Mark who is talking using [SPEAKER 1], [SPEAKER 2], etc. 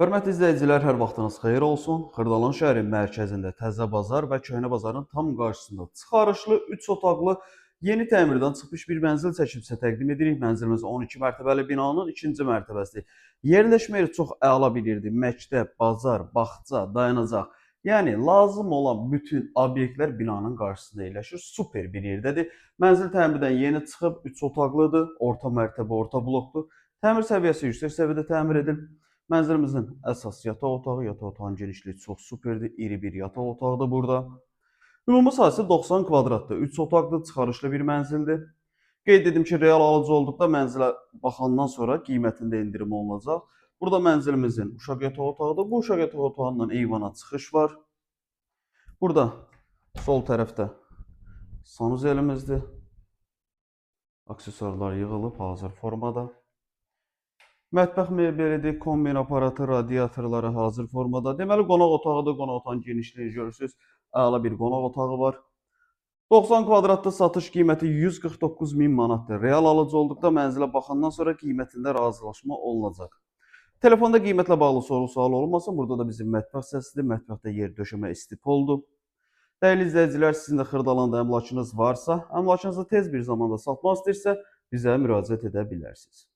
[SPEAKER 1] Hörmətli izləyicilər, hər vaxtınız xeyir olsun. Xırdalan şəhərin mərkəzində Təzə Bazar və Köhnə Bazarın tam qarşısında çıxarışlı 3 otaqlı yeni təmirdən çıxmış bir mənzil çəkib sizə təqdim edirik. Mənzilimiz 12 mərtəbəli binanın 2-ci mərtəbəsidir. Yerləşmə yeri çox əla bir yerdir. Məktəb, bazar, bağça, dayanacaq. Yəni lazım olan bütün obyektlər binanın qarşısında yerləşir. Super bir yerdədir. Mənzil təmirdən yeni çıxıb 3 otaqlıdır. Orta mərtəbə, orta blokdur. Təmir səviyyəsi yüksək səviyyədə təmir edilib. Mənzilimizin əsas yataq otağının genişliyi çox superdir. İri bir yataq otağıdır burada. Ümumi sahəsi 90 kvadratdır. 3 otaqlı çıxarışlı bir mənzildir. Qeyd edim ki, real alıcı olduqda mənzilə baxandan sonra qiymətində endirim olunacaq. Burada mənzilimizin uşaq yataq otağıdır. Bu uşaq yataq otağından eyvana çıxış var. Burada sol tərəfdə sanuzelimizdir. Aksesuarlar yığılıb hazır formada. Mətbəx mebelidir, kombin aparatı, radiatorları hazır formada. Deməli, qonaq otağıdır. Qonaq otağının genişliyini görürsünüz. Əla bir qonaq otağı var. 90 kvadratlı satış qiyməti 149 min manatdır. Real alıcı olduqda mənzilə baxandan sonra qiymətində razılaşma olunacaq. Telefonda qiymətlə bağlı soru-sual olmasın. Burada da bizim mətbəx hissəsidir. Mətbəxdə yer döşəmə istipoldur. Dəyərli izləyicilər, sizin də Xırdalanda əmlakınız varsa, əmlakınızı tez bir zamanda satmaq istəyirsə, bizə müraciət edə bilərsiniz.